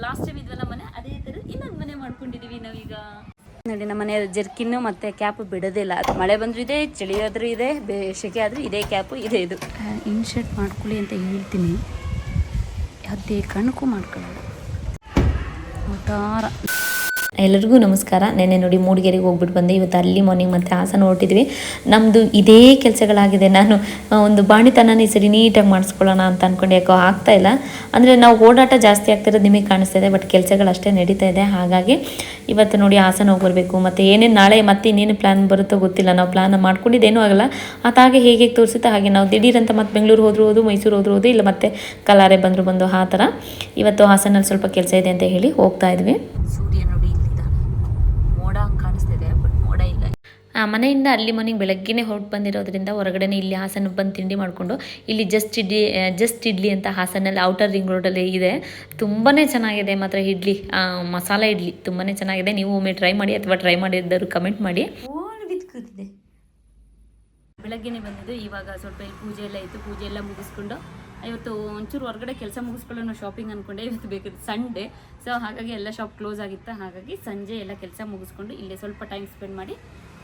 Last time ಇದ್ವಲ್ಲ ಮನೆ, ಅದೇ ತರ ಇನ್ನೊಂದು ಮನೆ ಮಾಡ್ಕೊಂಡಿದೀವಿ ನಾವೀಗ. ನೋಡಿ ನಮ್ಮ ಮನೆ ಜರ್ಕಿನ್ನು ಮತ್ತೆ ಕ್ಯಾಪ್ ಬಿಡೋದಿಲ್ಲ. ಮಳೆ ಬಂದ್ರೂ ಇದೆ, ಚಳಿ ಆದ್ರೂ ಇದೆ, ಸೆಕೆ ಆದ್ರೂ ಇದೇ ಕ್ಯಾಪು ಇದೆ. ಇದು ಇನ್ಶರ್ಟ್ ಮಾಡ್ಕೊಳ್ಳಿ ಅಂತ ಹೇಳ್ತೀನಿ, ಅದೇ ಕಣಕು ಮಾಡ್ಕೊಳ್ಳೋದು ಉತ್ತಾರ. ಎಲ್ಲರಿಗೂ ನಮಸ್ಕಾರ. ನೆನ್ನೆ ನೋಡಿ ಮೂಡಿಗೆರೆಗೆ ಹೋಗ್ಬಿಟ್ಟು ಬಂದೆ. ಇವತ್ತು ಅರ್ಲಿ ಮಾರ್ನಿಂಗ್ ಮತ್ತು ಹಾಸನ ಹೊರಟಿದ್ವಿ. ನಮ್ಮದು ಇದೇ ಕೆಲಸಗಳಾಗಿದೆ. ನಾನು ಒಂದು ಬಾಣಿತನನೇ ಸರಿ ನೀಟಾಗಿ ಮಾಡಿಸ್ಕೊಳ್ಳೋಣ ಅಂತ ಅಂದ್ಕೊಂಡು ಯಾಕೋ ಆಗ್ತಾಯಿಲ್ಲ. ಅಂದರೆ ನಾವು ಓಡಾಟ ಜಾಸ್ತಿ ಆಗ್ತಿರೋದು ನಿಮಗೆ ಕಾಣಿಸ್ತಾ ಇದೆ, ಬಟ್ ಕೆಲಸಗಳು ಅಷ್ಟೇ ನಡೀತಾ ಇದೆ. ಹಾಗಾಗಿ ಇವತ್ತು ನೋಡಿ ಹಾಸನ ಹೋಗಿ ಬರಬೇಕು. ಮತ್ತು ಏನೇನು ನಾಳೆ ಮತ್ತೆ ಇನ್ನೇನು ಪ್ಲ್ಯಾನ್ ಬರುತ್ತೋ ಗೊತ್ತಿಲ್ಲ. ನಾವು ಪ್ಲ್ಯಾನ್ ಮಾಡ್ಕೊಂಡಿದ್ದೇನೂ ಆಗಲ್ಲ, ಅದಾಗೆ ಹೇಗೆ ತೋರಿಸುತ್ತೆ ಹಾಗೆ. ನಾವು ದಿಢೀರಂತ ಮತ್ತೆ ಬೆಂಗಳೂರು ಹೋದ್ರು ಮೈಸೂರು ಹೋದ್ರು ಇಲ್ಲ ಮತ್ತೆ ಕಲಾರೆ ಬಂದು ಆ ಥರ. ಇವತ್ತು ಹಾಸನಲ್ಲಿ ಸ್ವಲ್ಪ ಕೆಲಸ ಇದೆ ಅಂತ ಹೇಳಿ ಹೋಗ್ತಾ ಇದ್ವಿ. ಸೂರ್ಯ ನೋಡಿ ಕಾಣಿಸ್ತಿದೆ, ಬಟ್ ಮೋಡ ಇಲ್ಲ. ಮನೆಯಿಂದ ಅಲ್ಲಿ ಮಾರ್ನಿಂಗ್ ಬೆಳಗ್ಗೆನೇ ಹೊರಟು ಬಂದಿರೋದ್ರಿಂದ ಹೊರಗಡೆ ಇಲ್ಲಿ ಹಾಸನ ಬಂದು ತಿಂಡಿ ಮಾಡಿಕೊಂಡು ಇಲ್ಲಿ ಜಸ್ಟ್ ಇಡ್ಲಿ ಅಂತ ಹಾಸನಲ್ಲಿ ಔಟರ್ ರಿಂಗ್ ರೋಡಲ್ಲಿ ಇದೆ. ತುಂಬಾ ಚೆನ್ನಾಗಿದೆ ಮಾತ್ರ ಇಡ್ಲಿ, ಮಸಾಲೆ ಇಡ್ಲಿ ತುಂಬಾ ಚೆನ್ನಾಗಿದೆ. ನೀವು ಒಮ್ಮೆ ಟ್ರೈ ಮಾಡಿ, ಅಥವಾ ಟ್ರೈ ಮಾಡಿದ್ದವರು ಕಮೆಂಟ್ ಮಾಡಿ. ಕೂತಿದೆ ಬೆಳಗ್ಗೆನೇ ಬಂದಿದ್ದು. ಇವಾಗ ಸ್ವಲ್ಪ ಪೂಜೆ ಎಲ್ಲ ಇತ್ತು, ಪೂಜೆ ಎಲ್ಲ ಮುಗಿಸ್ಕೊಂಡು ಇವತ್ತು ಒಂಚೂರು ಹೊರಗಡೆ ಕೆಲಸ ಮುಗಿಸ್ಕೊಳ್ಳೋ ಶಾಪಿಂಗ್ ಅಂದ್ಕೊಂಡೆ. ಇವತ್ತು ಬೇಕಿತ್ತು ಸಂಡೇ, ಸೊ ಹಾಗಾಗಿ ಎಲ್ಲ ಶಾಪ್ ಕ್ಲೋಸ್ ಆಗಿತ್ತು. ಹಾಗಾಗಿ ಸಂಜೆ ಎಲ್ಲ ಕೆಲಸ ಮುಗಿಸ್ಕೊಂಡು ಇಲ್ಲೇ ಸ್ವಲ್ಪ ಟೈಮ್ ಸ್ಪೆಂಡ್ ಮಾಡಿ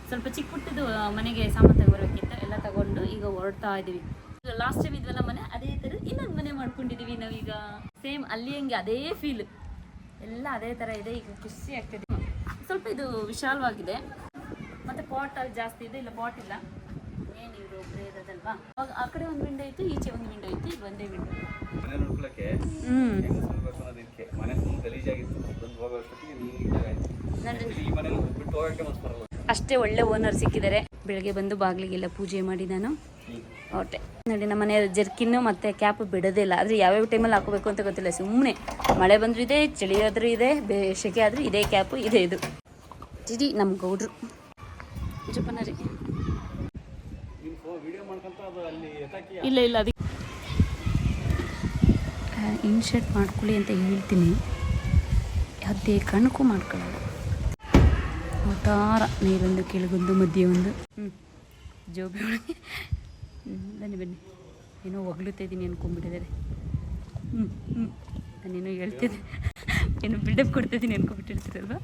ಸ್ವಲ್ಪ ಚಿಕ್ಕ ಪುಟ್ಟದ್ದು ಮನೆಗೆ ಸಾಮಾನು ತಗೋಬೇಕಿತ್ತು, ಎಲ್ಲ ತಗೊಂಡು ಈಗ ಹೊರಡ್ತಾ ಇದ್ದೀವಿ. ಲಾಸ್ಟ್ ಟೈಮ್ ಇದ್ವಲ್ಲ ಮನೆ, ಅದೇ ಥರ ಇನ್ನೊಂದು ಮನೆ ಮಾಡ್ಕೊಂಡಿದ್ದೀವಿ ನಾವೀಗ. ಸೇಮ್ ಅಲ್ಲಿ ಹಂಗೆ ಅದೇ ಫೀಲ್ ಎಲ್ಲ ಅದೇ ಥರ ಇದೆ. ಈಗ ಖುಷಿ ಆಗ್ತಿದೆ. ಸ್ವಲ್ಪ ಇದು ವಿಶಾಲವಾಗಿದೆ, ಮತ್ತು ಪಾಟ್ ಅಲ್ಲಿ ಜಾಸ್ತಿ ಇದೆ. ಇಲ್ಲ ಪಾಟ್ ಇಲ್ಲ, ಏನು ಇವರು ಒಬ್ಬರೇ ಇರೋದಲ್ವಾ. ಅವಾಗ ಆ ಕಡೆ ಒಂದು ವಿಂಡೋ ಇತ್ತು, ಈಚೆ ಒಂದು ವಿಂಡೋ ಇತ್ತು, ಇದು ಒಂದೇ ವಿಂಡೋ. ಅಷ್ಟೇ ಒಳ್ಳೆ ಓನರ್ ಸಿಕ್ಕಿದ್ದಾರೆ. ಬೆಳಗ್ಗೆ ಬಂದು ಬಾಗಿಲಿಗೆಲ್ಲ ಪೂಜೆ ಮಾಡಿ ನಾನು ಹೊರಟೆ. ನೋಡಿ ನಮ್ಮ ಮನೆ ಜರ್ಕಿನ್ನು ಮತ್ತು ಕ್ಯಾಪ್ ಬಿಡೋದಿಲ್ಲ, ಆದರೆ ಯಾವ್ಯಾವ ಟೈಮಲ್ಲಿ ಹಾಕೋಬೇಕು ಅಂತ ಗೊತ್ತಿಲ್ಲ. ಸುಮ್ಮನೆ ಮಳೆ ಬಂದರೂ ಇದೆ, ಚಳಿ ಆದರೂ ಇದೆ, ಸೆಕೆ ಆದರೂ ಇದೇ ಕ್ಯಾಪು ಇದೆ. ಇದು ಜಿಡಿ ನಮ್ಮ ಗೌಡ್ರು ಜಪನರಿ. ಇಲ್ಲ ಅದಕ್ಕೆ ಇನ್ಶರ್ಟ್ ಮಾಡ್ಕೊಳ್ಳಿ ಅಂತ ಹೇಳ್ತೀನಿ, ಅದೇ ಕಣಕು ಮಾಡ್ಕೊಳ್ಳೋದು ಉತ್ತಾರ. ನೀರೊಂದು ಕೆಳಗೊಂದು ಮಧ್ಯೆ ಒಂದು ಜೋಬಿ ಒಳಗೆ. ಬನ್ನಿ ಏನೋ ಹೊಗಳುತ್ತಾ ಇದ್ದೀನಿ ಅನ್ಕೊಂಡ್ಬಿಟ್ಟಿದ್ದಾರೆ. ನಾನೇನೋ ಹೇಳ್ತಿದ್ದೆ, ಏನೋ ಬಿಲ್ಡಪ್ ಕೊಡ್ತಾಯಿದ್ದೀನಿ ಅನ್ಕೊಂಡ್ಬಿಟ್ಟಿರ್ತೀರಲ್ವ.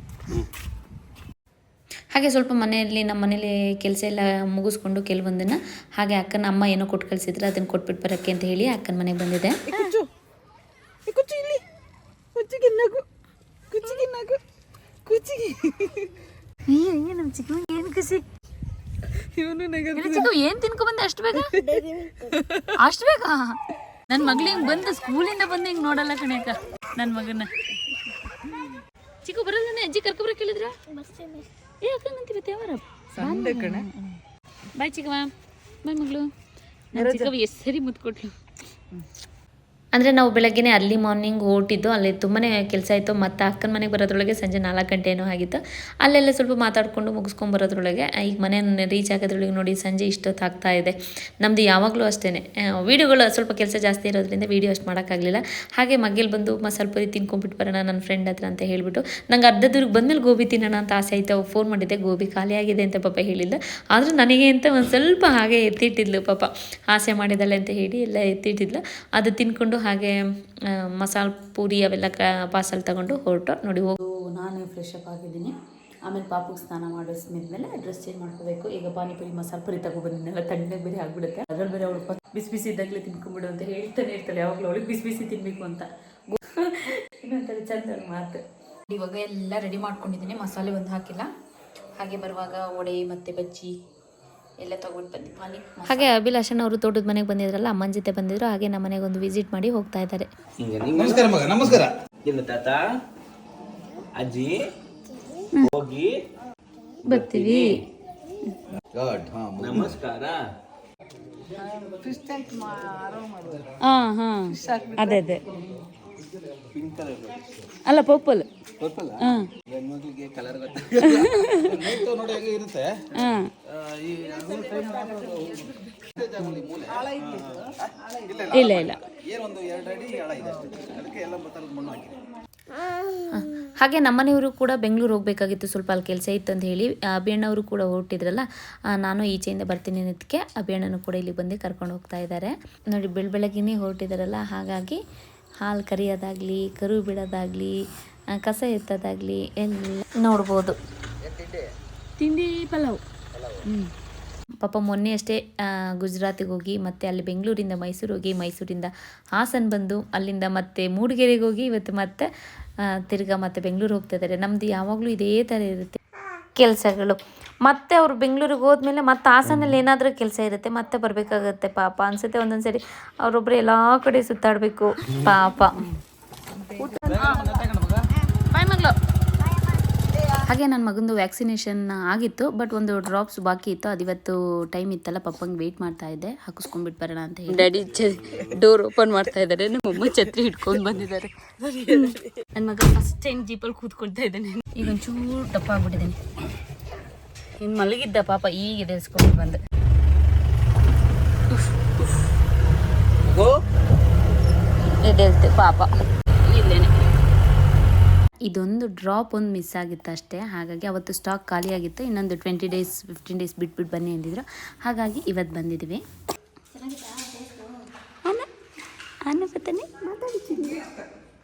ಹಾಗೆ ಸ್ವಲ್ಪ ನಮ್ಮ ಮನೇಲಿ ಕೆಲಸ ಎಲ್ಲ ಮುಗಿಸ್ಕೊಂಡು ಕೆಲವೊಂದನ್ನು ಹಾಗೆ ಅಕ್ಕನ ಅಮ್ಮ ಏನೋ ಕೊಟ್ಟು ಕಳಿಸಿದ್ರೆ ಅದನ್ನು ಕೊಟ್ಬಿಟ್ಟು ಬರೋಕ್ಕೆ ಅಂತ ಹೇಳಿ ಅಕ್ಕನ ಮನೆಗೆ ಬಂದಿದೆ. ನಮ್ಮ ಚಿಕ್ಕ ಏನು ಖುಷಿ. ಏನ್ ತಿನ್ಕೊಂಡ್ಬಂದೆ ಅಷ್ಟು ಬೇಗ? ಅಷ್ಟು ಬೇಗ ನನ್ನ ಮಗಳಿಗೆ ಬಂದು ಸ್ಕೂಲಿಂದ ಬಂದು ಹಿಂಗೆ ನೋಡಲ್ಲ ಕಣಕ್ಕ ನನ್ನ ಮಗನ. ಚಿಕ್ಕ ಬರೋದನ್ನೇ ಅಜ್ಜಿ ಕರ್ಕೊಬರಕ್ಕೆ ಹೇಳಿದ್ರ? ಏ ಅಕ್ಕಂಗಂತೀವಿ ತೇವರ ಬಾಯ್ ಚಿಕ್ಕವ, ಬಾಯ್ ಮಗಳು. ನನ್ನ ಚಿಕ್ಕವ ಎಷ್ಟು ಸರಿ ಮುತ್ಕೊಟ್ಲು. ಅಂದರೆ ನಾವು ಬೆಳಗ್ಗೆನೇ ಅರ್ಲಿ ಮಾರ್ನಿಂಗ್ ಹೊರಟಿದ್ದು. ಅಲ್ಲಿ ತುಂಬಾ ಕೆಲಸ ಇತ್ತು. ಮತ್ತು ಅಕ್ಕನ ಮನೆಗೆ ಬರೋದ್ರೊಳಗೆ ಸಂಜೆ 4 ಗಂಟೆ ಏನೋ ಆಗಿತ್ತು. ಅಲ್ಲೆಲ್ಲ ಸ್ವಲ್ಪ ಮಾತಾಡಿಕೊಂಡು ಮುಗಿಸ್ಕೊಂಡು ಬರೋದ್ರೊಳಗೆ ಈಗ ಮನೆ ರೀಚ್ ಆಗೋದ್ರೊಳಗೆ ನೋಡಿ ಸಂಜೆ ಇಷ್ಟೊತ್ತು ಆಗ್ತಾ ಇದೆ. ನಮ್ಮದು ಯಾವಾಗಲೂ ಅಷ್ಟೇ, ವೀಡಿಯೋಗಳು ಸ್ವಲ್ಪ ಕೆಲಸ ಜಾಸ್ತಿ ಇರೋದ್ರಿಂದ ವೀಡಿಯೋ ಅಷ್ಟು ಮಾಡೋಕ್ಕಾಗಲಿಲ್ಲ. ಹಾಗೆ ಮಗೇಲಿ ಬಂದು ಮಸಾಲೆ ಪುರಿ ತಿನ್ಕೊಂಡ್ಬಿಟ್ಟು ಬರೋಣ ನನ್ನ ಫ್ರೆಂಡ್ ಹತ್ರ ಅಂತ ಹೇಳಿಬಿಟ್ಟು, ನಂಗೆ ಅರ್ಧ ದೂರಕ್ಕೆ ಬಂದಮೇಲೆ ಗೋಬಿ ತಿನ್ನೋಣ ಅಂತ ಆಸೆ ಆಯಿತು. ಫೋನ್ ಮಾಡಿದ್ದೆ, ಗೋಬಿ ಖಾಲಿ ಆಗಿದೆ ಅಂತ ಪಾಪ ಹೇಳಿಲ್ಲ. ಆದರೂ ನನಗೆ ಅಂತ ಒಂದು ಸ್ವಲ್ಪ ಹಾಗೆ ಎತ್ತಿಟ್ಟಿದ್ಲು ಪಾಪ, ಆಸೆ ಮಾಡಿದ್ದಾಳೆ ಅಂತ ಹೇಳಿ ಎಲ್ಲ ಎತ್ತಿಟ್ಟಿದ್ಲು. ಅದು ತಿನ್ಕೊಂಡು ಹಾಗೆ ಮಸಾಲೆ ಪೂರಿ ಅವೆಲ್ಲ ಪಾರ್ಸಲ್ ತಗೊಂಡು ಹೊರಟು. ನೋಡಿ ನಾನು ಫ್ರೆಶ್ ಅಪ್ ಆಗಿದ್ದೀನಿ. ಆಮೇಲೆ ಪಾಪುಗೆ ಸ್ನಾನ ಮಾಡಿಸ್ಮೇಲೆ ಡ್ರೆಸ್ ಚೇಂಜ್ ಮಾಡ್ಕೋಬೇಕು. ಈಗ ಪಾನಿಪುರಿ ಮಸಾಲೆ ಪುರಿ ತಗೊಬಂದಿದ್ದೆಲ್ಲ ತಣ್ಣಗೆ ಬೇರೆ ಆಗಿಬಿಡುತ್ತೆ. ಅದ್ರಲ್ಲಿ ಬೇರೆ ಅವಳು ಬಿಸಿ ಬಿಸಿ ಇದ್ದಾಗಲೇ ತಿನ್ಕೊಂಬಿಡು ಅಂತ ಹೇಳ್ತಾನೆ ಇರ್ತಾಳೆ ಯಾವಾಗಲೂ. ಅವಳಿಗೆ ಬಿಸಿ ಬಿಸಿ ತಿನ್ನಬೇಕು ಅಂತ ಇನ್ನೊಂಥರ ಚಂದ ಮಾತು. ಇವಾಗ ಎಲ್ಲ ರೆಡಿ ಮಾಡ್ಕೊಂಡಿದ್ದೀನಿ, ಮಸಾಲೆ ಒಂದು ಹಾಕಿಲ್ಲ. ಹಾಗೆ ಬರುವಾಗ ವಡೆ ಮತ್ತು ಬಜ್ಜಿ ಎಲ್ಲ ತಗೊಂಡು ಬಂದು ಹಾಗೆ ಅಭಿಲಾಷನ್ ಅವರು ತೋಟದ ಮನೆಗೆ ಬಂದಿದ್ರಲ್ಲ, ಅಮ್ಮನ ಜೊತೆ ಬಂದಿದ್ರು. ಹಾಗೆ ನಮ್ಮ ಮನೆಗೆ ಒಂದು ವಿಸಿಟ್ ಮಾಡಿ ಹೋಗ್ತಾ ಇದ್ದಾರೆ. ನಮಸ್ಕಾರ ಮಗ, ನಮಸ್ಕಾರ. ಇಲ್ಲ ತಾತ ಅಜ್ಜಿ ಹೋಗಿ ಬರ್ತೀವಿ. ನಮಸ್ಕಾರ. ಅದೇ ಅಲ್ಲ ಪರ್ಪಲ್. ಹೆಣ್ಮಕ್ಳಿಗೆ ಕಲರ್ ನೋಡಿ ಹೆಂಗೆ ಇರುತ್ತೆ. ಇಲ್ಲ ಏನೊಂದು 2 ಅಡಿ ಆಳ ಇದೆ ಅಷ್ಟೇ, ಅದಕ್ಕೆ ಎಲ್ಲ ಬತ್ತಲದ ಮಣ್ಣು ಹಾಕಿ. ಹಾಗೆ ನಮ್ಮನೆಯವರು ಕೂಡ ಬೆಂಗಳೂರು ಹೋಗಬೇಕಾಗಿತ್ತು, ಸ್ವಲ್ಪ ಅಲ್ಲಿ ಕೆಲಸ ಇತ್ತು ಅಂತ ಹೇಳಿ ಅಭಿಯಣ್ಣವರು ಕೂಡ ಹೊರಟಿದ್ರಲ್ಲ. ನಾನು ಈಚೆಯಿಂದ ಬರ್ತೀನಿ ಅನ್ನೋದಕ್ಕೆ ಅಭಿಯಣ್ಣನು ಕೂಡ ಇಲ್ಲಿ ಬಂದು ಕರ್ಕೊಂಡು ಹೋಗ್ತಾ ಇದ್ದಾರೆ. ನೋಡಿ ಬೆಳಗ್ಗೆನೇ ಹೊರಟಿದ್ದಾರಲ್ಲ, ಹಾಗಾಗಿ ಹಾಲು ಕರಿಯೋದಾಗಲಿ ಕರು ಬಿಡೋದಾಗಲಿ ಕಸ ಎತ್ತೋದಾಗಲಿ ಎಲ್ಲ ನೋಡ್ಬೋದು. ತಿಂಡಿ ಪಲಾವ್. ಪಾಪ ಮೊನ್ನೆ ಅಷ್ಟೇ ಗುಜರಾತಿಗೆ ಹೋಗಿ ಮತ್ತು ಅಲ್ಲಿ ಬೆಂಗಳೂರಿಂದ ಮೈಸೂರು ಹೋಗಿ ಮೈಸೂರಿಂದ ಹಾಸನ ಬಂದು ಅಲ್ಲಿಂದ ಮತ್ತೆ ಮೂಡಿಗೆರೆಗೆ ಹೋಗಿ ಇವತ್ತು ಮತ್ತೆ ತಿರ್ಗಾ ಮತ್ತೆ ಬೆಂಗಳೂರು ಹೋಗ್ತಾ ಇದ್ದಾರೆ. ನಮ್ಮದು ಯಾವಾಗಲೂ ಇದೇ ಥರ ಇರುತ್ತೆ ಕೆಲಸಗಳು. ಮತ್ತೆ ಅವರು ಬೆಂಗಳೂರಿಗೆ ಹೋದ್ಮೇಲೆ ಮತ್ತೆ ಹಾಸನಲ್ಲಿ ಏನಾದರೂ ಕೆಲಸ ಇರುತ್ತೆ, ಮತ್ತೆ ಬರಬೇಕಾಗತ್ತೆ. ಪಾಪ ಅನಿಸುತ್ತೆ ಒಂದೊಂದು ಸರಿ ಅವರೊಬ್ಬರು ಎಲ್ಲ ಕಡೆ ಸುತ್ತಾಡಬೇಕು ಪಾಪ. ಬಾಯ್ ಮಗಳು. ಹಾಗೆ ನನ್ನ ಮಗಂದು ವ್ಯಾಕ್ಸಿನೇಷನ್ ಆಗಿತ್ತು, ಬಟ್ ಒಂದು ಡ್ರಾಪ್ಸ್ ಬಾಕಿ ಇತ್ತು. ಅದು ಇವತ್ತು ಟೈಮ್ ಇತ್ತಲ್ಲ, ಪಪ್ಪಂಗೆ ವೆಯ್ಟ್ ಮಾಡ್ತಾ ಇದ್ದೆ, ಹಾಕಿಸ್ಕೊಂಡ್ಬಿಟ್ಟು ಬರೋಣ ಅಂತ ಹೇಳಿ. ಡ್ಯಾಡಿ ಡೋರ್ ಓಪನ್ ಮಾಡ್ತಾ ಇದ್ದಾರೆ, ನಮ್ಮಮ್ಮ ಛತ್ರಿ ಹಿಡ್ಕೊಂಡು ಬಂದಿದ್ದಾರೆ. ನನ್ನ ಮಗ ಫಸ್ಟ್ ಟೈಮ್ ಜೀಪಲ್ಲಿ ಕೂತ್ಕೊಳ್ತಾ ಇದ್ದಾನೆ. ಈಗ ಒಂಚೂರು ದಪ್ಪ ಆಗ್ಬಿಟ್ಟಿದ್ದೀನಿ. ಇನ್ನು ಮಲಗಿದ್ದ ಪಾಪ ಈಗ ಎದೆಸ್ಕೊಂಡು ಬಂದು ಎದ್ದೇಳ್ತೆ ಪಾಪ ಇಲ್ಲೇನೆ. ಇದೊಂದು ಡ್ರಾಪ್ ಒಂದು ಮಿಸ್ ಆಗಿತ್ತು ಅಷ್ಟೇ, ಹಾಗಾಗಿ ಅವತ್ತು ಸ್ಟಾಕ್ ಖಾಲಿಯಾಗಿತ್ತು. ಇನ್ನೊಂದು 20 ಡೇಸ್ 15 ಡೇಸ್ ಬಿಟ್ಬಿಟ್ಟು ಬನ್ನಿ ಅಂದಿದ್ರು, ಹಾಗಾಗಿ ಇವತ್ತು ಬಂದಿದ್ದೀವಿ.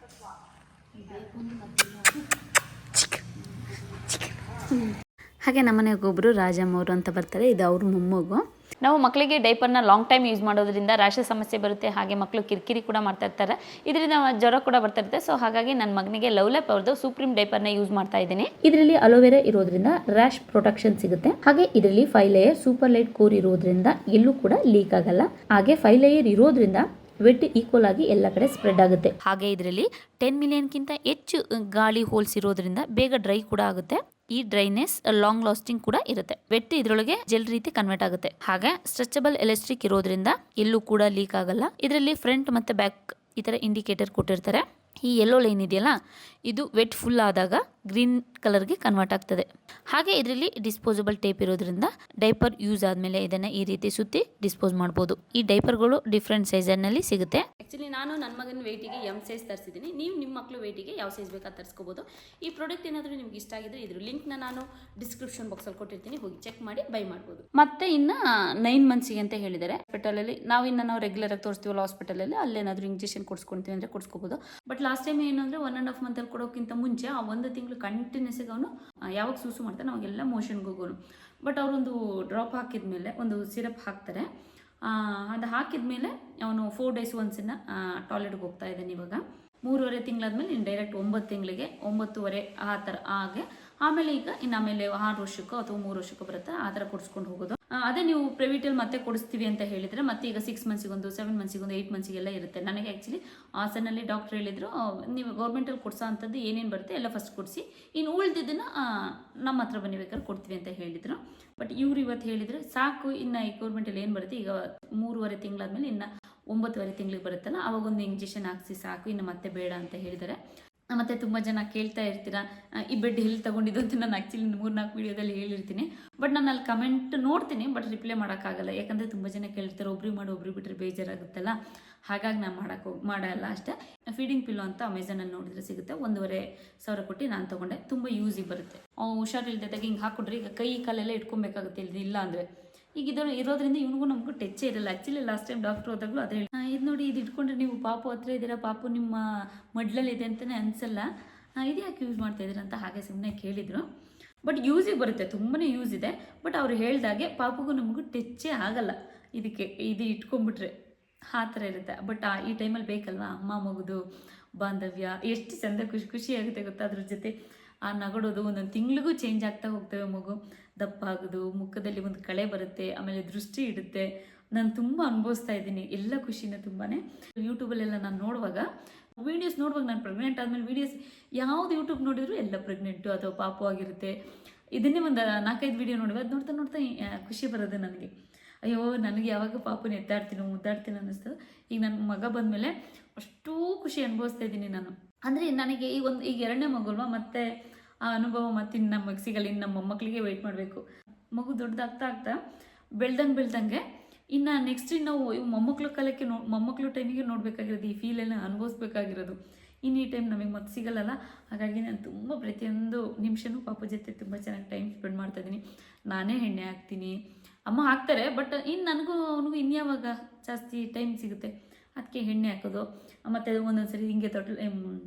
ಹಾಗೆ ನಮ್ಮನೆಗೆ ಒಬ್ಬರು ರಾಜಮ್ಮ ಅವರು ಅಂತ ಬರ್ತಾರೆ, ಇದು ಅವ್ರ ಮೊಮ್ಮಗು. ನಾವು ಮಕ್ಕಳಿಗೆ ಡೈಪರ್ನ ಲಾಂಗ್ ಟೈಮ್ ಯೂಸ್ ಮಾಡೋದ್ರಿಂದ ರ್ಯಾಷಸ್ ಸಮಸ್ಯೆ ಬರುತ್ತೆ. ಹಾಗೆ ಮಕ್ಕಳು ಕಿರಿಕಿರಿ ಕೂಡ ಮಾಡ್ತಾ ಇರ್ತಾರೆ, ಇದರಿಂದ ಜ್ವರ ಕೂಡ ಬರ್ತಾ ಇರುತ್ತೆ. ಸೊ ಹಾಗಾಗಿ ನನ್ನ ಮಗನಿಗೆ ಲವ್ಲೆಪ್ ಅವ್ರದ್ದು ಸೂಪ್ರೀಮ್ ಡೈಪರ್ನ ಯೂಸ್ ಮಾಡ್ತಾ ಇದ್ದೀನಿ. ಇದರಲ್ಲಿ ಅಲೋವೆರಾ ಇರೋದ್ರಿಂದ ರ್ಯಾಶ್ ಪ್ರೊಟೆಕ್ಷನ್ ಸಿಗುತ್ತೆ. ಹಾಗೆ ಇದರಲ್ಲಿ 5 ಲೇಯರ್ ಸೂಪರ್ ಲೈಟ್ ಕೋರ್ ಇರೋದ್ರಿಂದ ಎಲ್ಲೂ ಕೂಡ ಲೀಕ್ ಆಗಲ್ಲ. ಹಾಗೆ 5 ಲೇಯರ್ ಇರೋದ್ರಿಂದ ವೆಟ್ ಈಕ್ವಲ್ ಆಗಿ ಎಲ್ಲ ಕಡೆ ಸ್ಪ್ರೆಡ್ ಆಗುತ್ತೆ. ಹಾಗೆ ಇದರಲ್ಲಿ 10 ಮಿಲಿಯನ್ಗಿಂತ ಹೆಚ್ಚು ಗಾಳಿ ಹೋಲ್ಸ್ ಇರೋದ್ರಿಂದ ಬೇಗ ಡ್ರೈ ಕೂಡ ಆಗುತ್ತೆ. ಈ ಡ್ರೈನೆಸ್ ಲಾಂಗ್ ಲಾಸ್ಟಿಂಗ್ ಕೂಡ ಇರುತ್ತೆ. ವೆಟ್ ಇದರೊಳಗೆ ಜೆಲ್ ರೀತಿ ಕನ್ವರ್ಟ್ ಆಗುತ್ತೆ. ಹಾಗೆ ಸ್ಟ್ರೆಚಬಲ್ ಎಲಾಸ್ಟಿಕ್ ಇರೋದ್ರಿಂದ ಎಲ್ಲೂ ಕೂಡ ಲೀಕ್ ಆಗಲ್ಲ. ಇದರಲ್ಲಿ ಫ್ರಂಟ್ ಮತ್ತೆ ಬ್ಯಾಕ್ ಈ ತರ ಇಂಡಿಕೇಟರ್ ಕೊಟ್ಟಿರ್ತಾರೆ. ಈ ಯೆಲ್ಲೋ ಲೈನ್ ಇದೆಯಲ್ಲ, ಇದು ವೆಟ್ ಫುಲ್ ಆದಾಗ ಗ್ರೀನ್ ಕಲರ್ಗೆ ಕನ್ವರ್ಟ್ ಆಗ್ತದೆ. ಹಾಗೆ ಇದರಲ್ಲಿ ಡಿಸ್ಪೋಸಬಲ್ ಟೇಪ್ ಇರೋದ್ರಿಂದ ಡೈಪರ್ ಯೂಸ್ ಆದಮೇಲೆ ಇದನ್ನು ಈ ರೀತಿ ಸುತ್ತಿ ಡಿಸ್ಪೋಸ್ ಮಾಡ್ಬೋದು. ಈ ಡೈಪರ್ಗಳು ಡಿಫ್ರೆಂಟ್ ಸೈಜಲ್ಲಿ ಸಿಗುತ್ತೆ. ಆ್ಯಕ್ಚುಲಿ ನಾನು ನನ್ನ ಮಗನ ವೆಯ್ಟಿಗೆ ಎಮ್ ಸೈಜ್ ತರಿಸಿದ್ದೀನಿ. ನೀವು ನಿಮ್ಮ ಮಕ್ಕಳು ವೆಯ್ಟಿಗೆ ಯಾವ ಸೈಜ್ ಬೇಕಾದ ತರಿಸ್ಕೋಬೋದು. ಈ ಪ್ರಾಡಕ್ಟ್ ಏನಾದರೂ ನಿಮ್ಗೆ ಇಷ್ಟ ಆಗಿದ್ರೆ ಇದ್ರ ಲಿಂಕ್ನ ನಾನು ಡಿಸ್ಕ್ರಿಪ್ಷನ್ ಬಾಕ್ಸಲ್ಲಿ ಕೊಟ್ಟಿರ್ತೀನಿ, ಹೋಗಿ ಚೆಕ್ ಮಾಡಿ ಬೈ ಮಾಡ್ಬೋದು. ಮತ್ತೆ ಇನ್ನು 9 ಮಂತ್ಸಿಗೆ ಅಂತ ಹೇಳಿದ್ದಾರೆ. ಹಾಸ್ಪಿಟಲಲ್ಲಿ ನಾವು ರೆಗ್ಯುಲರಾಗಿ ತೋರಿಸ್ತೀವಲ್ಲ ಹಾಸ್ಪಿಟಲಲ್ಲಿ, ಅಲ್ಲೇನಾದರೂ ಇಂಜೆಕ್ಷನ್ ಕೊಡಿಸ್ಕೊಳ್ತೀವಿ ಅಂದರೆ ಕೊಡಿಸ್ಕೋಬೋದು. ಬಟ್ ಲಾಸ್ಟ್ ಟೈಮ್ ಏನಂದರೆ 1.5 ಮಂತಲ್ಲಿ ಕೊಡೋಕ್ಕಿಂತ ಮುಂಚೆ ಆ 1 ತಿಂಗಳು ಕಂಟಿನ್ಯೂಸ್ ಆಗಿ ಅವನು ಯಾವಾಗ ಸೂಸು ಮಾಡ್ತಾನೆ ಅವಾಗೆಲ್ಲ ಮೋಷನ್ಗೆ ಹೋಗೋನು. ಬಟ್ ಅವರೊಂದು ಡ್ರಾಪ್ ಹಾಕಿದ್ಮೇಲೆ ಒಂದು ಸಿರಪ್ ಹಾಕ್ತಾರೆ, ಅದು ಹಾಕಿದ್ಮೇಲೆ ಅವನು 4 ಡೇಸ್ ಒನ್ಸನ್ನ ಟಾಯ್ಲೆಟ್ಗೆ ಹೋಗ್ತಾ ಇದ್ದಾನೆ. ಇವಾಗ 3.5 ತಿಂಗಳಾದ್ಮೇಲೆ ಇನ್ನು ಡೈರೆಕ್ಟ್ 9 ತಿಂಗಳಿಗೆ 9.5 ಆ ಥರ ಹಾಗೆ. ಆಮೇಲೆ ಈಗ ಆಮೇಲೆ 6 ವರ್ಷಕ್ಕೋ ಅಥವಾ 3 ವರ್ಷಕ್ಕೋ ಬರುತ್ತೆ, ಆ ಥರ ಕೊಡಿಸ್ಕೊಂಡು ಹೋಗೋದು. ಅದೇ ನೀವು ಪ್ರೈವೇಟಲ್ಲಿ ಮತ್ತೆ ಕೊಡಿಸ್ತೀವಿ ಅಂತ ಹೇಳಿದರೆ ಮತ್ತೆ ಈಗ 6 ಮಂತ್ಸಿಗೊಂದು 7 ಮಂತ್ಸಿಗೊಂದು 8 ಮಂತ್ಸಿಗೆಲ್ಲ ಇರುತ್ತೆ. ನನಗೆ ಆ್ಯಕ್ಚುಲಿ ಹಾಸನಲ್ಲಿ ಡಾಕ್ಟ್ರ್ ಹೇಳಿದರು, ನೀವು ಗೌರ್ಮೆಂಟಲ್ಲಿ ಕೊಡಿಸೋ ಅಂಥದ್ದು ಏನೇನು ಬರುತ್ತೆ ಎಲ್ಲ ಫಸ್ಟ್ ಕೊಡಿಸಿ, ಇನ್ನು ಉಳಿದಿದ್ದನ್ನು ನಮ್ಮ ಹತ್ರ ಬನ್ನಿ ಬೇಕಾದ್ರೆ ಕೊಡ್ತೀವಿ ಅಂತ ಹೇಳಿದರು. ಬಟ್ ಇವ್ರು ಇವತ್ತು ಹೇಳಿದರೆ ಸಾಕು, ಇನ್ನು ಈ ಗೌರ್ಮೆಂಟಲ್ಲಿ ಏನು ಬರುತ್ತೆ ಈಗ 3.5 ತಿಂಗಳಾದ್ಮೇಲೆ ಇನ್ನು 9.5 ತಿಂಗಳಿಗೆ ಬರುತ್ತಲ್ಲ, ಅವಾಗೊಂದು ಇಂಜೆಕ್ಷನ್ ಹಾಕ್ಸಿ ಸಾಕು, ಇನ್ನು ಮತ್ತೆ ಬೇಡ ಅಂತ ಹೇಳಿದ್ದಾರೆ. ಮತ್ತು ತುಂಬ ಜನ ಕೇಳ್ತಾ ಇರ್ತೀರಾ ಈ ಬೆಡ್ ಎಲ್ಲಿ ತೊಗೊಂಡಿದ್ದು ಅಂತ. ನಾನು ಆ್ಯಕ್ಚುಲಿ 3-4 ವೀಡಿಯೋದಲ್ಲಿ ಹೇಳಿರ್ತೀನಿ, ಬಟ್ ನಾನು ಅಲ್ಲಿ ಕಮೆಂಟ್ ನೋಡ್ತೀನಿ, ಬಟ್ ರಿಪ್ಲೈ ಮಾಡೋಕ್ಕಾಗಲ್ಲ. ಯಾಕಂದರೆ ತುಂಬ ಜನ ಕೇಳ್ತಾರೆ, ಒಬ್ರಿಗೆ ಬಿಟ್ಟರೆ ಬೇಜಾರಾಗುತ್ತಲ್ಲ, ಹಾಗಾಗಿ ನಾನು ಮಾಡಲ್ಲ ಅಷ್ಟೇ. ಫೀಡಿಂಗ್ ಪಿಲ್ಲೋ ಅಂತ ಅಮೆಝಾನಲ್ಲಿ ನೋಡಿದ್ರೆ ಸಿಗುತ್ತೆ, 1,500 ಕೊಟ್ಟು ನಾನು ತೊಗೊಂಡೆ. ತುಂಬ ಯೂಸಿಗೆ ಬರುತ್ತೆ. ಹುಷಾರಿಲ್ದಾಗ ಹಿಂಗೆ ಹಾಕ್ಕೊಡ್ರಿ, ಈಗ ಕೈ ಕಾಲೆಲ್ಲ ಇಟ್ಕೊಬೇಕಾಗುತ್ತೆ ಇಲ್ಲ ಅಂದರೆ. ಈಗ ಇರೋದ್ರಿಂದ ಇವನಿಗೂ ನಮಗೂ ಟಚ್ಚೇ ಇರಲ್ಲ. ಆ್ಯಕ್ಚುಲಿ ಲಾಸ್ಟ್ ಟೈಮ್ ಡಾಕ್ಟ್ರ್ ಹೋದಾಗಲೂ ಅದೇ ಹೇಳಿ, ಇದು ನೋಡಿ ಇದು ಇಟ್ಕೊಂಡ್ರೆ ನೀವು ಪಾಪು ಹತ್ರ ಇದ್ದೀರಾ, ಪಾಪು ನಿಮ್ಮ ಮಡ್ಲಲ್ಲಿದೆ ಅಂತಲೇ ಅನಿಸಲ್ಲ, ಇದು ಯಾಕೆ ಯೂಸ್ ಮಾಡ್ತಾಯಿದ್ದೀರಾ ಅಂತ ಹಾಗೆ ಸುಮ್ಮನೆ ಕೇಳಿದರು. ಬಟ್ ಯೂಸಿಗೆ ಬರುತ್ತೆ, ತುಂಬಾ ಯೂಸ್ ಇದೆ. ಬಟ್ ಅವ್ರು ಹೇಳ್ದಾಗೆ ಪಾಪುಗೂ ನಮಗೂ ಟಚ್ಚೇ ಆಗಲ್ಲ, ಇದು ಇಟ್ಕೊಂಡ್ಬಿಟ್ರೆ ಆ ಥರ ಇರುತ್ತೆ. ಬಟ್ ಈ ಟೈಮಲ್ಲಿ ಬೇಕಲ್ವಾ ಅಮ್ಮ ಮಗುದು ಬಾಂಧವ್ಯ, ಎಷ್ಟು ಚೆಂದ ಖುಷಿ ಆಗುತ್ತೆ ಗೊತ್ತಾ. ಅದ್ರ ಜೊತೆ ಆ ನಗಡೋದು ಒಂದೊಂದು ತಿಂಗಳಿಗೂ ಚೇಂಜ್ ಆಗ್ತಾ ಹೋಗ್ತೇವೆ. ಮಗು ದಪ್ಪ ಆಗೋದು, ಮುಖದಲ್ಲಿ ಒಂದು ಕಳೆ ಬರುತ್ತೆ, ಆಮೇಲೆ ದೃಷ್ಟಿ ಇಡುತ್ತೆ. ನಾನು ತುಂಬ ಅನುಭವಿಸ್ತಾ ಇದ್ದೀನಿ ಎಲ್ಲ ಖುಷಿನ ತುಂಬಾ. ಯೂಟ್ಯೂಬಲ್ಲೆಲ್ಲ ನಾನು ನೋಡುವಾಗ ವೀಡಿಯೋಸ್ ನಾನು ಪ್ರೆಗ್ನೆಂಟ್ ಆದಮೇಲೆ ವೀಡಿಯೋಸ್ ಯಾವುದು ಯೂಟ್ಯೂಬ್ ನೋಡಿದ್ರು ಎಲ್ಲ ಪ್ರೆಗ್ನೆಂಟು ಅಥವಾ ಪಾಪು ಆಗಿರುತ್ತೆ. ಇದನ್ನೇ ಒಂದು 4-5 ವೀಡಿಯೋ ನೋಡುವ, ಅದು ನೋಡ್ತಾ ಖುಷಿ ಬರೋದು ನನಗೆ. ಅಯ್ಯೋ ನನಗೆ ಯಾವಾಗ ಪಾಪುನ ಮುದ್ದಾಡ್ತೀನಿ ಅನ್ನಿಸ್ತದೆ. ಈಗ ನನ್ನ ಮಗ ಬಂದಮೇಲೆ ಅಷ್ಟೂ ಖುಷಿ ಅನುಭವಿಸ್ತಾ ಇದ್ದೀನಿ ನಾನು. ಅಂದರೆ ನನಗೆ ಈಗ 2ನೇ ಮಗು ಅಲ್ವಾ, ಮತ್ತು ಆ ಅನುಭವ ಮತ್ತು ಇನ್ನು ನಮಗೆ ಸಿಗಲ್ಲ. ಇನ್ನು ನಮ್ಮ ಮೊಮ್ಮಕ್ಕಳಿಗೆ ವೆಯ್ಟ್ ಮಾಡಬೇಕು. ಮಗು ದೊಡ್ಡದಾಗ್ತಾ ಬೆಳ್ದಂಗೆ ಇನ್ನು ನೆಕ್ಸ್ಟ್ ನಾವು ಮೊಮ್ಮಕ್ಕಳು ಕಾಲಕ್ಕೆ ಮೊಮ್ಮಕ್ಕಳು ಟೈಮಿಗೆ ನೋಡಬೇಕಾಗಿರೋದು, ಈ ಫೀಲೆಲ್ಲ ಅನುಭವಿಸ್ಬೇಕಾಗಿರೋದು. ಇನ್ನು ಈ ಟೈಮ್ ನಮಗೆ ಮತ್ತೆ ಸಿಗಲ್ಲಲ್ಲ. ಹಾಗಾಗಿ ನಾನು ತುಂಬ ಪ್ರತಿಯೊಂದು ನಿಮಿಷನೂ ಪಾಪ ಜೊತೆ ತುಂಬ ಚೆನ್ನಾಗಿ ಟೈಮ್ ಸ್ಪೆಂಡ್ ಮಾಡ್ತಾಯಿದ್ದೀನಿ. ನಾನೇ ಎಣ್ಣೆ ಹಾಕ್ತೀನಿ, ಅಮ್ಮ ಹಾಕ್ತಾರೆ. ಬಟ್ ಇನ್ನು ನನಗೂ ಅವನಿಗೂ ಇನ್ಯಾವಾಗ ಜಾಸ್ತಿ ಟೈಮ್ ಸಿಗುತ್ತೆ. ಅದಕ್ಕೆ ಎಣ್ಣೆ ಹಾಕೋದು. ಮತ್ತು ಒಂದೊಂದ್ಸರಿ ಹಿಂಗೆ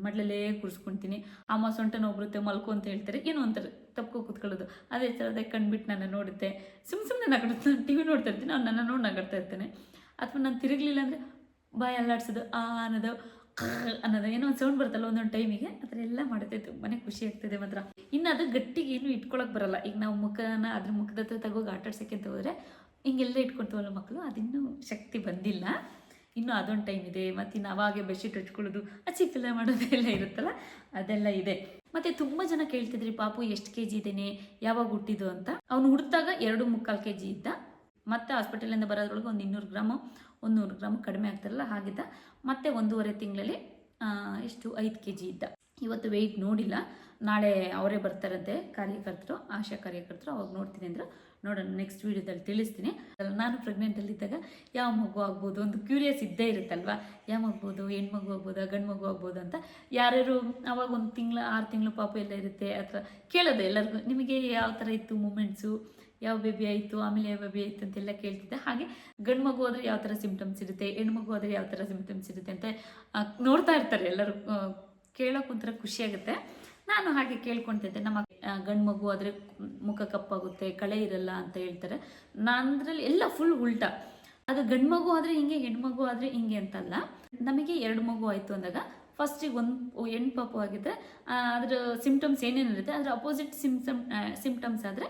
ಮಡ್ಲಲ್ಲೇ ಕೂರಿಸ್ಕೊಳ್ತೀನಿ. ಅಮ್ಮ ಸೊಂಟ ನೋವು ಬರುತ್ತೆ ಮಲ್ಕೊ ಅಂತ ಹೇಳ್ತಾರೆ, ಏನೋ ಒಂಥರ ತಪ್ಕೊ ಕೂತ್ಕೊಳ್ಳೋದು. ಅದೇ ಥರದೇ ಕಂಡುಬಿಟ್ಟು ನನ್ನ ನೋಡುತ್ತೆ, ಸುಮ್ಮನೆ ನಗಾಡ್ತೀನಿ. ನಾನು TV ನೋಡ್ತಾ ಇರ್ತೀನಿ, ಅವ್ನು ನನ್ನ ನೋಡಿ ನಗಾಡ್ತಾ ಇರ್ತಾನೆ. ಅಥವಾ ನಾನು ತಿರುಗಲಿಲ್ಲ ಅಂದರೆ ಬಾಯಿ ಅಲ್ಲಾಡ್ಸೋದು, ಅನ್ನೋದು ಅನ್ನೋದು ಏನೋ ಒಂದು ಸೌಂಡ್ ಬರುತ್ತಲ್ಲ ಒಂದೊಂದು ಟೈಮಿಗೆ, ಆ ಥರ ಎಲ್ಲ ಮಾಡುತ್ತೆ. ತುಂಬಾ ಖುಷಿ ಆಗ್ತದೆ ಮಾತ್ರ. ಇನ್ನು ಅದು ಗಟ್ಟಿಗೆ ಏನು ಇಟ್ಕೊಳಕ್ಕೆ ಬರಲ್ಲ. ಈಗ ನಾವು ಮುಖನ ಅದ್ರ ಮುಖದ ಹತ್ರ ತಗೋಗಿ ಆಟಾಡ್ಸೋಕ್ಕೆ ಅಂತ ಹೋದರೆ ಹಿಂಗೆಲ್ಲ ಇಟ್ಕೊಳ್ತೀವಲ್ಲ ಮಕ್ಕಳು, ಅದಿನ್ನೂ ಶಕ್ತಿ ಬಂದಿಲ್ಲ. ಇನ್ನೂ ಅದೊಂದು ಟೈಮ್ ಇದೆ. ಮತ್ತು ಇನ್ನು ಅವಾಗೆ ಬೆಡ್ಶೀಟ್ ಹಚ್ಕೊಳ್ಳೋದು, ಚಿಕ್ಕಲ್ಲ ಮಾಡೋದೆಲ್ಲ ಇರುತ್ತಲ್ಲ, ಅದೆಲ್ಲ ಇದೆ. ಮತ್ತು ತುಂಬ ಜನ ಕೇಳ್ತಿದ್ರಿ, ಪಾಪು ಎಷ್ಟು kg ಇದ್ದೇನೆ, ಯಾವಾಗ ಹುಟ್ಟಿದ್ದು ಅಂತ. ಅವನು ಹುಟ್ಟಿದಾಗ 2.25 kg ಇದ್ದ. ಮತ್ತು ಹಾಸ್ಪಿಟಲಿಂದ ಬರೋದ್ರೊಳಗೆ ಒಂದು 200 ಗ್ರಾಮು 100 ಗ್ರಾಮ್ ಕಡಿಮೆ ಆಗ್ತಾರಲ್ಲ ಹಾಗಿದ್ದ. ಮತ್ತು 1.5 ತಿಂಗಳಲ್ಲಿ 5 kg ಇದ್ದ. ಇವತ್ತು ವೆಯ್ಟ್ ನೋಡಿಲ್ಲ, ನಾಳೆ ಅವರೇ ಬರ್ತಾರಂತೆ ಕಾರ್ಯಕರ್ತರು, ಆಶಾ ಕಾರ್ಯಕರ್ತರು, ಅವಾಗ ನೋಡ್ತೀನಿ ಅಂದ್ರೆ ನೋಡೋಣ, ನೆಕ್ಸ್ಟ್ ವೀಡಿಯೋದಲ್ಲಿ ತಿಳಿಸ್ತೀನಿ. ನಾನು ಪ್ರೆಗ್ನೆಂಟಲ್ಲಿದ್ದಾಗ ಯಾವ ಮಗು ಆಗ್ಬೋದು ಒಂದು ಕ್ಯೂರಿಯಸ್ ಇದ್ದೇ ಇರುತ್ತಲ್ವ, ಯಾವ ಆಗ್ಬೋದು, ಹೆಣ್ಮಗು ಆಗ್ಬೋದಾ ಗಂಡು ಮಗು ಆಗ್ಬೋದು ಅಂತ. ಯಾರ್ಯಾರು ಅವಾಗ 1 ತಿಂಗಳು 6 ತಿಂಗಳು ಪಾಪು ಎಲ್ಲ ಇರುತ್ತೆ, ಅಥವಾ ಕೇಳೋದು ಎಲ್ಲರಿಗೂ, ನಿಮಗೆ ಯಾವ ಥರ ಇತ್ತು ಮೂಮೆಂಟ್ಸು, ಯಾವ ಬೇಬಿ ಆಯಿತು, ಆಮೇಲೆ ಯಾವ ಬೇಬಿ ಆಯಿತು ಅಂತೆಲ್ಲ ಕೇಳ್ತಿದ್ದೆ. ಹಾಗೆ ಗಂಡು ಮಗು ಆದರೆ ಯಾವ ಥರ ಸಿಮ್ಟಮ್ಸ್ ಇರುತ್ತೆ, ಹೆಣ್ಮಗು ಆದರೆ ಯಾವ ಥರ ಸಿಮ್ಟಮ್ಸ್ ಇರುತ್ತೆ ಅಂತ ನೋಡ್ತಾ ಇರ್ತಾರೆ ಎಲ್ಲರೂ. ಕೇಳೋಕೆ ಒಂಥರ ಖುಷಿಯಾಗುತ್ತೆ. ನಾನು ಹಾಗೆ ಕೇಳ್ಕೊತಿದ್ದೆ. ನಮ್ಮ ಗಂಡು ಮಗು ಆದರೆ ಮುಖ ಕಪ್ಪಾಗುತ್ತೆ, ಕಳೆ ಇರಲ್ಲ ಅಂತ ಹೇಳ್ತಾರೆ. ನಾನದ್ರಲ್ಲಿ ಎಲ್ಲ ಫುಲ್ ಉಲ್ಟಾ. ಅದು ಗಂಡು ಮಗು ಆದರೆ ಹಿಂಗೆ, ಹೆಣ್ಮಗು ಆದರೆ ಹಿಂಗೆ ಅಂತಲ್ಲ. ನಮಗೆ 2 ಮಗು ಆಯಿತು ಅಂದಾಗ ಫಸ್ಟಿಗೆ ಒಂದು ಹೆಣ್ಣು ಪಾಪು ಆಗಿದ್ದರೆ ಅದರ ಸಿಮ್ಟಮ್ಸ್ ಏನೇನಿರುತ್ತೆ ಅದರ ಅಪೋಸಿಟ್ ಸಿಮ್ಟಮ್ಸ್ ಆದರೆ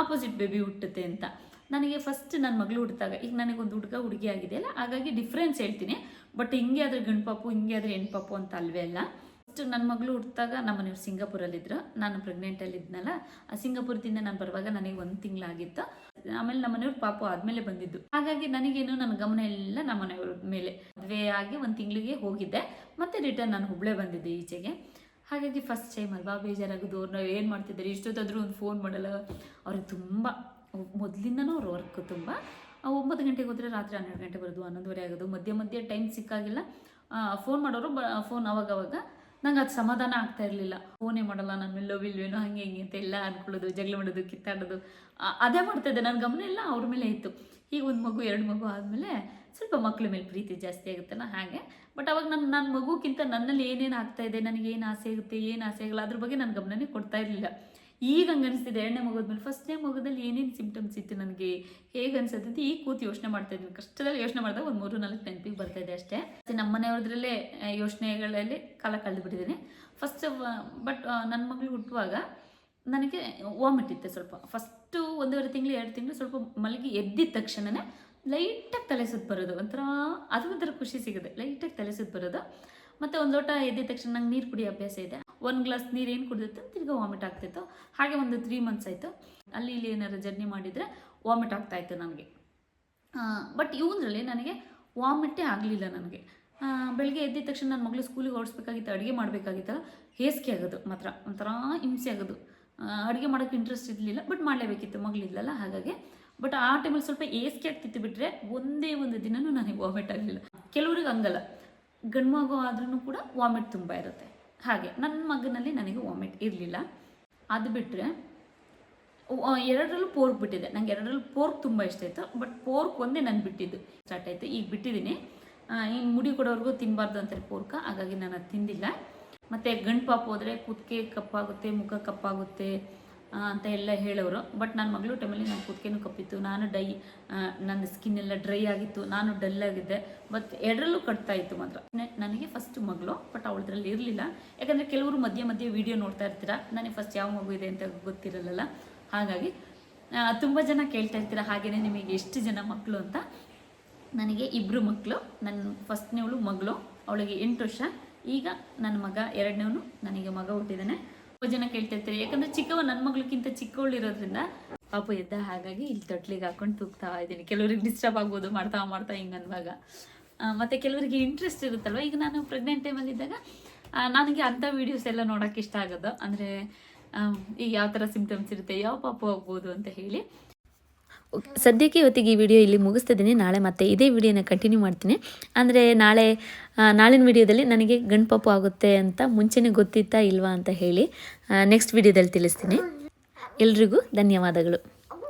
ಅಪೋಸಿಟ್ ಬೇಬಿ ಹುಟ್ಟುತ್ತೆ ಅಂತ. ನನಗೆ ಫಸ್ಟ್ ನನ್ನ ಮಗಳು ಹುಟ್ಟಿದಾಗ, ಈಗ ನನಗೊಂದು ಹುಡುಗಿ ಆಗಿದೆಯಲ್ಲ, ಹಾಗಾಗಿ ಡಿಫ್ರೆನ್ಸ್ ಹೇಳ್ತೀನಿ. ಬಟ್ ಹಿಂಗೆ ಆದರೆ ಗಂಡು ಪಾಪು, ಹಿಂಗೆ ಆದರೆ ಹೆಣ್ಣು ಪಾಪು ಅಂತ ಅಲ್ವೇ ಅಲ್ಲ. ಫಸ್ಟ್ ನನ್ನ ಮಗಳು ಹುಟ್ಟಿದಾಗ ನಮ್ಮ ಮನೆಯವ್ರು ಸಿಂಗಾಪುರಲ್ಲಿದ್ದರು, ನಾನು ಪ್ರೆಗ್ನೆಂಟಲ್ಲಿದ್ನಲ್ಲ. ಆ ಸಿಂಗಾಪುರದಿಂದ ನಾನು ಬರುವಾಗ ನನಗೆ 1 ತಿಂಗಳಾಗಿತ್ತು. ಆಮೇಲೆ ನಮ್ಮ ಮನೆಯವ್ರು ಪಾಪು ಆದಮೇಲೆ ಬಂದಿದ್ದು. ಹಾಗಾಗಿ ನನಗೇನು ನನ್ನ ಗಮನ ಎಲ್ಲ ನಮ್ಮ ಮನೆಯವ್ರ ಮೇಲೆ. ಮದುವೆ ಆಗಿ 1 ತಿಂಗಳಿಗೆ ಹೋಗಿದ್ದೆ, ಮತ್ತು ರಿಟರ್ನ್ ನಾನು ಹುಬ್ಳೆ ಬಂದಿದ್ದೆ ಈಚೆಗೆ. ಹಾಗಾಗಿ ಫಸ್ಟ್ ಟೈಮ್ ಅಲ್ವಾ, ಬೇಜಾರಾಗೋದು. ಅವ್ರು ನಾವು ಏನು ಮಾಡ್ತಿದ್ದಾರೆ, ಇಷ್ಟೊತ್ತಾದರೂ ಒಂದು ಫೋನ್ ಮಾಡಲ್ಲ. ಅವ್ರಿಗೆ ತುಂಬ ಮೊದಲಿಂದನೂ ಅವ್ರ ವರ್ಕ್ ತುಂಬ. 9 ಗಂಟೆಗೆ ಹೋದರೆ ರಾತ್ರಿ 12 ಗಂಟೆ ಬರೋದು, 11:30 ಆಗೋದು. ಮಧ್ಯೆ ಟೈಮ್ ಸಿಕ್ಕಾಗಿಲ್ಲ ಫೋನ್ ಮಾಡೋರು. ಫೋನ್ ಅವಾಗವಾಗ ನಂಗೆ ಅದು ಸಮಾಧಾನ ಆಗ್ತಾ ಇರಲಿಲ್ಲ. ಫೋನೇ ಮಾಡಲ್ಲ, ನನ್ನ ಮೇಲೆ ಲವ್ ಇಲ್ವೇನೋ, ಹಾಗೆ ಹಿಂಗೆ ಅಂತ ಎಲ್ಲ ಅಂದ್ಕೊಳ್ಳೋದು, ಜಗಳ ಮಾಡೋದು, ಕಿತ್ತಾಡೋದು, ಅದೇ ಮಾಡ್ತಾಯಿದ್ದೆ. ನನ್ನ ಗಮನ ಎಲ್ಲ ಅವ್ರ ಮೇಲೆ ಇತ್ತು. ಈಗ 1 ಮಗು 2 ಮಗು ಆದಮೇಲೆ ಸ್ವಲ್ಪ ಮಕ್ಕಳ ಮೇಲೆ ಪ್ರೀತಿ ಜಾಸ್ತಿ ಆಗುತ್ತಲ್ಲ ಹಾಗೆ. ಬಟ್ ಅವಾಗ ನನ್ನ ಮಗುಕ್ಕಿಂತ ನನ್ನಲ್ಲಿ ಏನೇನು ಆಗ್ತಾಯಿದೆ, ನನಗೇನು ಆಸೆ ಆಗುತ್ತೆ, ಏನು ಆಸೆ ಆಗಲ್ಲ, ಅದ್ರ ಬಗ್ಗೆ ನನ್ನ ಗಮನನೇ ಕೊಡ್ತಾ ಇರಲಿಲ್ಲ. ಈಗ ಹಂಗೆ ಅನಿಸ್ತಿದೆ 2ನೇ ಮಗುದ್ಮೇಲೆ. 1ನೇ ಮಗುದಲ್ಲಿ ಏನೇನು ಸಿಮ್ಟಮ್ಸ್ ಇತ್ತು ನನಗೆ, ಹೇಗೆ ಅನ್ಸುತ್ತೆ ಅಂತ ಈಗ ಕೂತು ಯೋಚನೆ ಮಾಡ್ತಾಯಿದ್ವಿ. ಕಷ್ಟದಲ್ಲಿ ಯೋಚನೆ ಮಾಡಿದಾಗ ಒಂದು 3-4 ನೆನಪಿಗೆ ಬರ್ತಾಯಿದೆ ಅಷ್ಟೇ. ನಮ್ಮ ಮನೆಯವ್ರದ್ರಲ್ಲೇ ಯೋಚನೆಗಳಲ್ಲಿ ಕಾಲ ಕಳೆದುಬಿಟ್ಟಿದ್ದೀನಿ ಫಸ್ಟ್. ಬಟ್ ನನ್ನ ಮಗಳು ಹುಟ್ಟುವಾಗ ನನಗೆ ವಾಮಿಟ್ ಇತ್ತು ಸ್ವಲ್ಪ. ಫಸ್ಟು 1.5 ತಿಂಗಳು 2 ತಿಂಗಳು ಸ್ವಲ್ಪ ಮಲಗಿ ಎದ್ದಿದ ತಕ್ಷಣವೇ ಲೈಟಾಗಿ ತಲೆ ಸುತ್ತು ಬರೋದು, ಒಂಥರ ಖುಷಿ ಸಿಗುತ್ತೆ. ಲೈಟಾಗಿ ತಲೆ ಸುತ್ತು ಬರೋದು. ಮತ್ತು 1 ಲೋಟ ಎದ್ದಿದ ತಕ್ಷಣ ನಂಗೆ ನೀರು ಕುಡಿಯೋ ಅಭ್ಯಾಸ ಇದೆ. 1 ಗ್ಲಾಸ್ ನೀರು ಏನು ಕುಡಿದಿತ್ತು ತಿರ್ಗಿ ವಾಮಿಟ್ ಆಗ್ತಿತ್ತು. ಹಾಗೆ ಒಂದು 3 ಮಂತ್ಸ್ ಆಯಿತು. ಅಲ್ಲಿ ಇಲ್ಲಿ ಏನಾದ್ರು ಜರ್ನಿ ಮಾಡಿದರೆ ವಾಮಿಟ್ ಆಗ್ತಾಯಿತ್ತು ನನಗೆ. ಬಟ್ ಇವನ್ರಲ್ಲಿ ನನಗೆ ವಾಮಿಟ್ಟೇ ಆಗಲಿಲ್ಲ ನನಗೆ. ಬೆಳಗ್ಗೆ ಎದ್ದಿದ ತಕ್ಷಣ ನನ್ನ ಮಗಳು ಸ್ಕೂಲಿಗೆ ಓಡಿಸ್ಬೇಕಾಗಿತ್ತು, ಅಡುಗೆ ಮಾಡಬೇಕಾಗಿತ್ತಲ್ಲ, ಹೇಸಿಗೆ ಆಗೋದು ಮಾತ್ರ, ಒಂಥರ ಹಿಂಸೆ ಆಗೋದು. ಅಡುಗೆ ಮಾಡೋಕ್ಕೆ ಇಂಟ್ರೆಸ್ಟ್ ಇರಲಿಲ್ಲ, ಬಟ್ ಮಾಡಲೇಬೇಕಿತ್ತು, ಮಗಳಿಲ್ಲಲ್ಲ ಹಾಗಾಗಿ. ಬಟ್ ಆ ಟೈಮಲ್ಲಿ ಸ್ವಲ್ಪ ಹೇಸಿಗೆ ಆಗ್ತಿತ್ತು ಬಿಟ್ಟರೆ ಒಂದೇ ಒಂದು ದಿನವೂ ನನಗೆ ವಾಮಿಟ್ ಆಗಲಿಲ್ಲ. ಕೆಲವ್ರಿಗೆ ಹಂಗಲ್ಲ, ಗಂಡು ಮಗು ಆದ್ರೂ ಕೂಡ ವಾಮಿಟ್ ತುಂಬ ಇರುತ್ತೆ. ಹಾಗೆ ನನ್ನ ಮಗನಲ್ಲಿ ನನಗೆ ವಾಮಿಟ್ ಇರಲಿಲ್ಲ. ಅದು ಬಿಟ್ಟರೆ 2ರಲ್ಲೂ ಪೋರ್ಕ್ ಬಿಟ್ಟಿದೆ. ನನಗೆ 2ರಲ್ಲೂ ಪೋರ್ಕ್ ತುಂಬ ಇಷ್ಟ ಆಯಿತು. ಬಟ್ ಪೋರ್ಕ್ ಒಂದೇ ನಾನು ಬಿಟ್ಟಿದ್ದು ಸ್ಟಾರ್ಟ್ ಆಯಿತು. ಈಗ ಬಿಟ್ಟಿದ್ದೀನಿ. ಇನ್ನು ಮುಡಿ ಕೊಡೋವರೆಗೂ ತಿನ್ನಬಾರ್ದು ಅಂತಾರೆ ಪೋರ್ಕ, ಹಾಗಾಗಿ ನಾನು ಅದು ತಿಂದಿಲ್ಲ. ಮತ್ತು ಗಂಡು ಪಾಪು ಹೋದರೆ ಕುತ್ತಿಗೆ ಕಪ್ಪಾಗುತ್ತೆ, ಮುಖ ಕಪ್ಪಾಗುತ್ತೆ ಅಂತ ಎಲ್ಲ ಹೇಳೋರು. ಬಟ್ ನನ್ನ ಮಗಳು ಟೈಮಲ್ಲಿ ನನ್ನ ಕುತ್ತಿಗೆನೂ ಕಪ್ಪಿತ್ತು, ನಾನು ನನ್ನ ಸ್ಕಿನ್ ಎಲ್ಲ ಡ್ರೈ ಆಗಿತ್ತು, ನಾನು ಡಲ್ ಆಗಿದ್ದೆ. ಬಟ್ 2ರಲ್ಲೂ ಕಟ್ತಾ ಇತ್ತು ಮಾತ್ರ. ನನಗೆ ಫಸ್ಟ್ ಮಗಳು, ಬಟ್ ಅವಳದ್ರಲ್ಲಿ ಇರಲಿಲ್ಲ. ಯಾಕಂದರೆ ಕೆಲವರು ಮಧ್ಯೆ ವೀಡಿಯೋ ನೋಡ್ತಾ ಇರ್ತೀರಾ, ನನಗೆ ಫಸ್ಟ್ ಯಾವ ಮಗು ಇದೆ ಅಂತ ಗೊತ್ತಿರಲ್ಲ. ಹಾಗಾಗಿ ತುಂಬ ಜನ ಕೇಳ್ತಾ ಇರ್ತೀರ, ಹಾಗೆಯೇ ನಿಮಗೆ ಎಷ್ಟು ಜನ ಮಕ್ಕಳು ಅಂತ. ನನಗೆ 2 ಮಕ್ಕಳು. ನನ್ನ ಫಸ್ಟ್ನೇವಳು ಮಗಳು, ಅವಳಿಗೆ 8 ವರ್ಷ. ಈಗ ನನ್ನ ಮಗ 2ನೇವನು, ನನಗೆ ಮಗ ಹುಟ್ಟಿದ್ದಾನೆ. ತುಂಬ ಜನ ಕೇಳ್ತಾ ಇರ್ತಾರೆ, ಯಾಕಂದರೆ ಚಿಕ್ಕವ ನನ್ನ ಮಗಳಿಗಿಂತ ಚಿಕ್ಕವಳು ಇರೋದ್ರಿಂದ ಪಾಪು ಎದ್ದ, ಹಾಗಾಗಿ ಇಲ್ಲಿ ತೊಟ್ಲಿಗೆ ಹಾಕೊಂಡು ತೂಗ್ತಾ ಇದ್ದೀನಿ. ಕೆಲವ್ರಿಗೆ ಡಿಸ್ಟರ್ಬ್ ಆಗ್ಬೋದು ಮಾಡ್ತಾ ಹಿಂಗೆ ಅನ್ನುವಾಗ. ಮತ್ತು ಕೆಲವರಿಗೆ ಇಂಟ್ರೆಸ್ಟ್ ಇರುತ್ತಲ್ವ. ಈಗ ನಾನು ಪ್ರೆಗ್ನೆಂಟ್ ಟೈಮಲ್ಲಿದ್ದಾಗ ನನಗೆ ಅಂಥ ವೀಡಿಯೋಸ್ ಎಲ್ಲ ನೋಡೋಕ್ಕೆ ಇಷ್ಟ ಆಗೋದು. ಅಂದರೆ ಈಗ ಯಾವ ಥರ ಸಿಮ್ಟಮ್ಸ್ ಇರುತ್ತೆ, ಯಾವ ಪಾಪು ಆಗ್ಬೋದು ಅಂತ ಹೇಳಿ. ಸದ್ಯಕ್ಕೆ ಇವತ್ತಿಗೆ ಈ ವಿಡಿಯೋ ಇಲ್ಲಿ ಮುಗಿಸ್ತಿದ್ದೀನಿ. ನಾಳೆ ಮತ್ತೆ ಇದೇ ವಿಡಿಯೋನ ಕಂಟಿನ್ಯೂ ಮಾಡ್ತೀನಿ. ಅಂದರೆ ನಾಳಿನ ವಿಡಿಯೋದಲ್ಲಿ ನನಗೆ ಗಂಡು ಪಾಪು ಆಗುತ್ತೆ ಅಂತ ಮುಂಚೆನೇ ಗೊತ್ತಿತ್ತಾ ಇಲ್ವಾ ಅಂತ ಹೇಳಿ ನೆಕ್ಸ್ಟ್ ವಿಡಿಯೋದಲ್ಲಿ ತಿಳಿಸ್ತೀನಿ. ಎಲ್ರಿಗೂ ಧನ್ಯವಾದಗಳು.